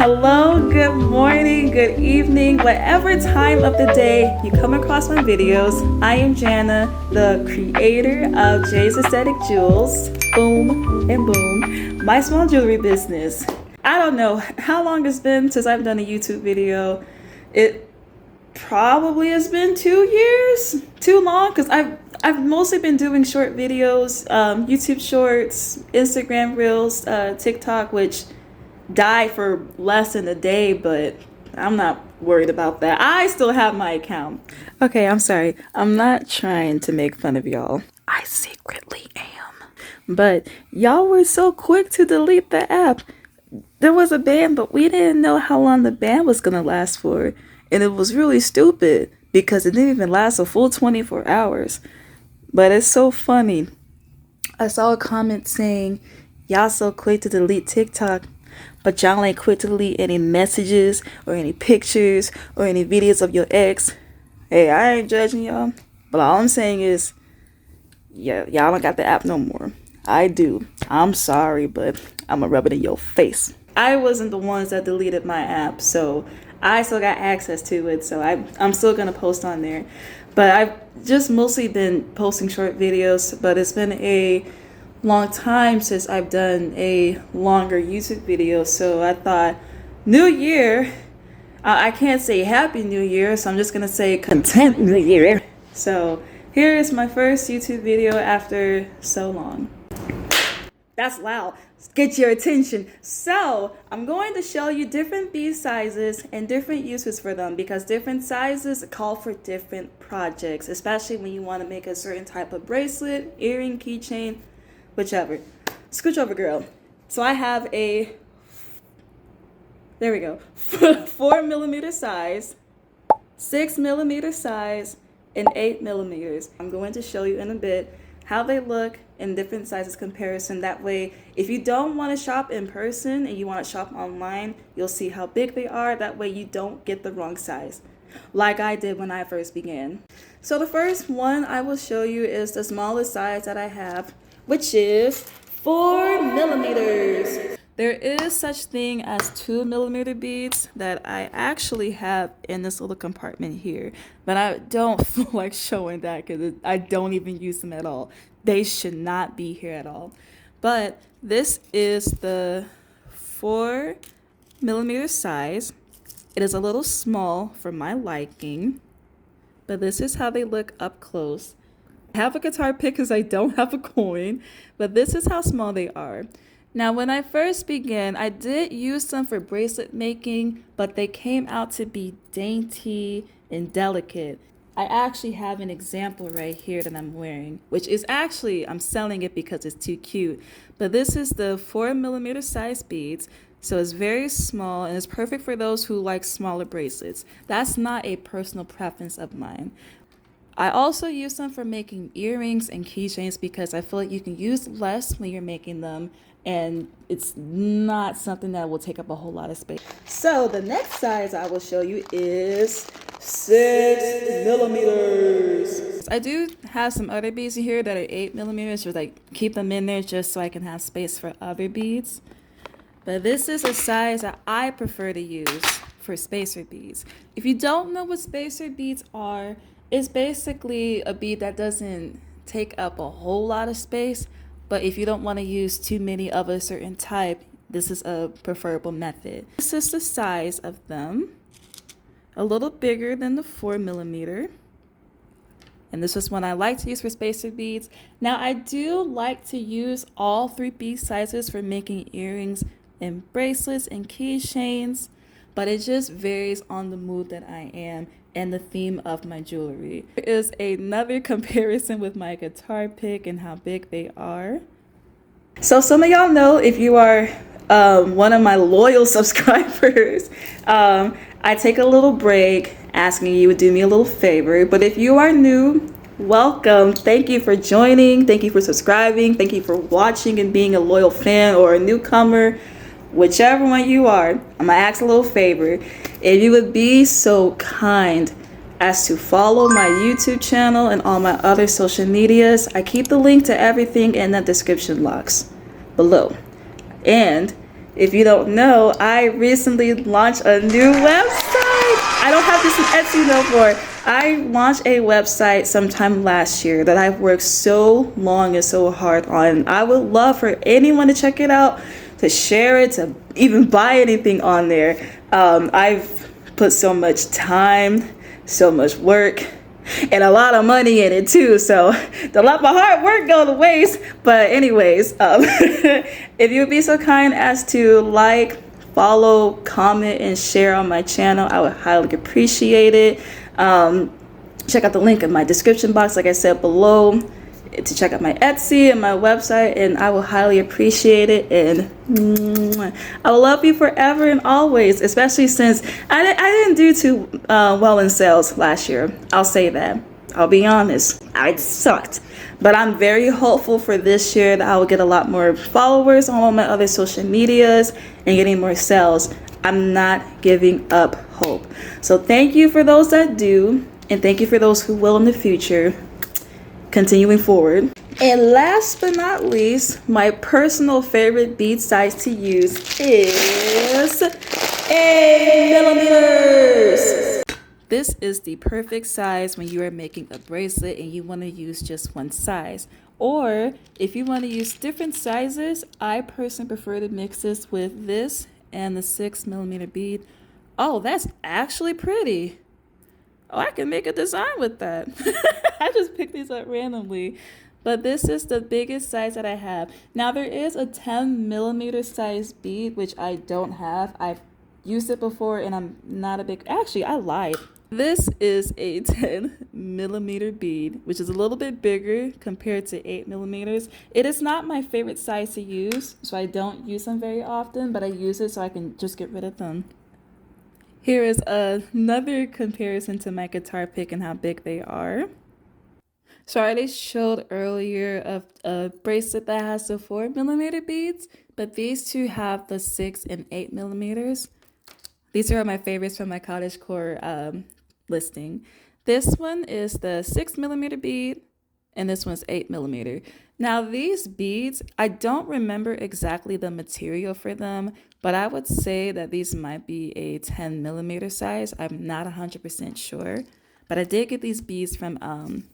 Hello, good morning, good evening, whatever time of the day you come across my videos. I am Jana, the creator of Jay's Aesthetic Jewels, boom and boom, my small jewelry business. I don't know how long it's been since I've done a YouTube video. It probably has been 2 years, too long, because I've mostly been doing short videos, YouTube shorts, Instagram reels, TikTok, which died for less than a day, but I'm not worried about that. I still have my account. Okay, I'm sorry. I'm not trying to make fun of y'all. I secretly am. But y'all were so quick to delete the app. There was a ban, but we didn't know how long the ban was gonna last for. And it was really stupid because it didn't even last a full 24 hours. But it's so funny. I saw a comment saying, y'all so quick to delete TikTok, but y'all ain't quick to delete any messages or any pictures or any videos of your ex. Hey, I ain't judging y'all, but all I'm saying is, yeah, y'all don't got the app no more. I do. I'm sorry, but I'm gonna rub it in your face. I wasn't the ones that deleted my app, so I still got access to it, so I'm still gonna post on there. But I've just mostly been posting short videos, but it's been a long time since I've done a longer YouTube video, so I thought, New Year, I can't say Happy New Year, so I'm just gonna say Content New Year. So here is my first YouTube video after so long. That's loud. Get your attention. So I'm going to show you different bead sizes and different uses for them, because different sizes call for different projects, especially when you want to make a certain type of bracelet, earring, keychain, whichever. Scooch over, girl. So I have a, there we go, 4mm size, 6mm size, and 8mm. I'm going to show you in a bit how they look in different sizes comparison. That way, if you don't want to shop in person and you want to shop online, you'll see how big they are. That way you don't get the wrong size, like I did when I first began. So the first one I will show you is the smallest size that I have, which is 4mm. There is such thing as 2mm beads that I actually have in this little compartment here, but I don't feel like showing that because I don't even use them at all. They should not be here at all. But this is the 4mm size. It is a little small for my liking, but this is how they look up close. I have a guitar pick because I don't have a coin, but this is how small they are. Now, when I first began, I did use some for bracelet making, but they came out to be dainty and delicate. I actually have an example right here that I'm wearing, which is actually, I'm selling it because it's too cute. But this is the 4mm size beads. So it's very small and it's perfect for those who like smaller bracelets. That's not a personal preference of mine. I also use them for making earrings and keychains because I feel like you can use less when you're making them, and it's not something that will take up a whole lot of space. So the next size I will show you is 6mm. I do have some other beads in here that are 8mm, just like keep them in there just so I can have space for other beads. But this is a size that I prefer to use for spacer beads. If you don't know what spacer beads are, it's basically a bead that doesn't take up a whole lot of space, but if you don't want to use too many of a certain type, this is a preferable method. This is the size of them, a little bigger than the 4mm. And this is one I like to use for spacer beads. Now, I do like to use all 3 bead sizes for making earrings and bracelets and keychains, but it just varies on the mood that I am and the theme of my jewelry. There is another comparison with my guitar pick and how big they are. So some of y'all know, if you are one of my loyal subscribers, I take a little break asking you to do me a little favor. But if you are new, welcome. Thank you for joining. Thank you for subscribing. Thank you for watching and being a loyal fan or a newcomer. Whichever one you are, I'm gonna ask a little favor. If you would be so kind as to follow my YouTube channel and all my other social medias. I keep the link to everything in the description box below. And If you don't know, I recently launched a new website. I don't have this on Etsy no more. I launched a website sometime last year that I've worked so long and so hard on. I would love for anyone to check it out, to share it, to even buy anything on there. I've put so much time, so much work, and a lot of money in it too, so don't let my hard work go to waste. But anyways, if you would be so kind as to like, follow, comment, and share on my channel, I would highly appreciate it. Check out the link in my description box, like I said below, to check out my Etsy and my website, and I will highly appreciate it. And I will love you forever and always, especially since I didn't do too well in sales last year. I'll say that. I'll be honest. I sucked. But I'm very hopeful for this year that I will get a lot more followers on all my other social medias and getting more sales. I'm not giving up hope. So thank you for those that do, and thank you for those who will in the future. Continuing forward. And last but not least, my personal favorite bead size to use is 8 millimeters. This is the perfect size when you are making a bracelet and you want to use just one size. Or if you want to use different sizes, I personally prefer to mix this with this and the 6 millimeter bead. Oh, that's actually pretty. Oh, I can make a design with that. I just picked these up randomly. But this is the biggest size that I have. Now there is a 10 millimeter size bead, which I don't have. I've used it before and I'm not a big, actually I lied. This is a 10 millimeter bead, which is a little bit bigger compared to 8 millimeters. It is not my favorite size to use, so I don't use them very often, but I use it so I can just get rid of them. Here is another comparison to my guitar pick and how big they are. So I already showed earlier of a bracelet that has the 4 millimeter beads, but these two have the 6 and 8 millimeters. These are my favorites from my cottagecore listing. This one is the 6 millimeter bead, and this one's 8 millimeter. Now these beads, I don't remember exactly the material for them, but I would say that these might be a 10 millimeter size. I'm not 100% sure, but I did get these beads from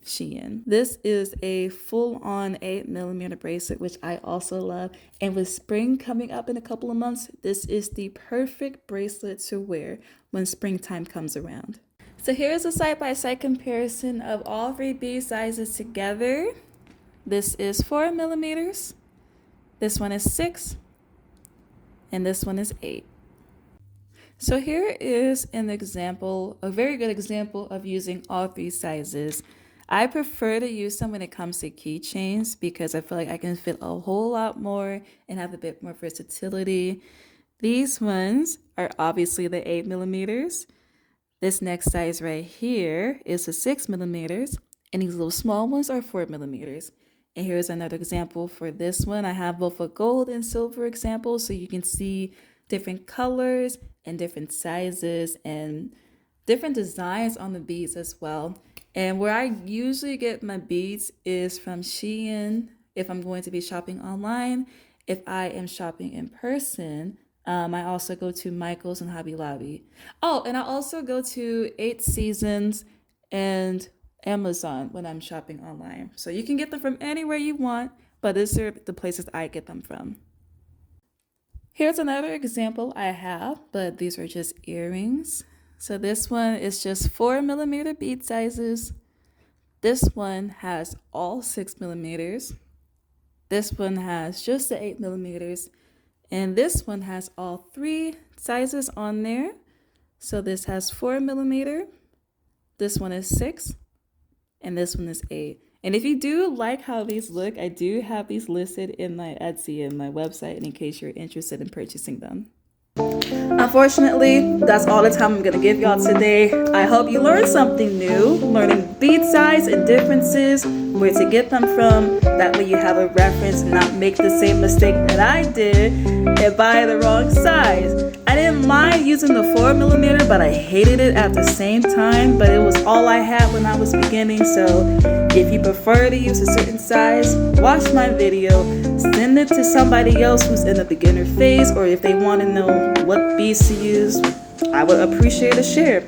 Shein. This is a full-on 8 millimeter bracelet, which I also love. And with spring coming up in a couple of months, this is the perfect bracelet to wear when springtime comes around. So here's a side-by-side comparison of all three bead sizes together. This is 4 millimeters, this one is 6, and this one is 8. So here is an example, a very good example of using all three sizes. I prefer to use them when it comes to keychains because I feel like I can fit a whole lot more and have a bit more versatility. These ones are obviously the 8 millimeters. This next size right here is the 6 millimeters, and these little small ones are 4 millimeters. And here's another example for this one. I have both a gold and silver example so you can see different colors and different sizes and different designs on the beads as well. And where I usually get my beads is from Shein if I'm going to be shopping online. If I am shopping in person, I also go to Michael's and Hobby Lobby. Oh, and I also go to 8 Seasons and Amazon when I'm shopping online. So you can get them from anywhere you want, but these are the places I get them from. Here's another example I have, but these are just earrings. So this one is just 4 millimeter bead sizes. This one has all 6 millimeters. This one has just the 8 millimeters. And this one has all three sizes on there. So this has 4 millimeter. This one is 6. And this one is 8. And if you do like how these look, I do have these listed in my Etsy and my website in case you're interested in purchasing them. Unfortunately, that's all the time I'm going to give y'all today. I hope you learned something new, learning bead size and differences, where to get them from. That way you have a reference and not make the same mistake that I did and buy the wrong size. I didn't mind using the 4 millimeter, but I hated it at the same time. But it was all I had when I was beginning. So if you prefer to use a certain size, watch my video. send it to somebody else who's in the beginner phase, or if they want to know what beads to use, I would appreciate a share.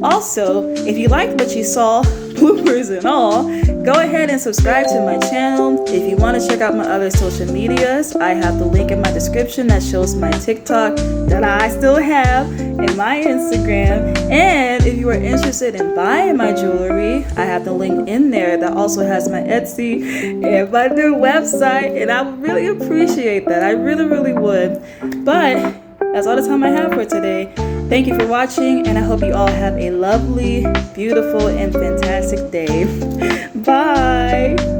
Also, if you liked what you saw, bloopers and all, go ahead and subscribe to my channel. If you want to check out my other social medias, I have the link in my description that shows my TikTok that I still have, and my Instagram. And if you are interested in buying my jewelry, I have the link in there that also has my Etsy and my new website, and I would really appreciate that. I really would. But that's all the time I have for today. Thank you for watching, and I hope you all have a lovely, beautiful, and fantastic day. Bye!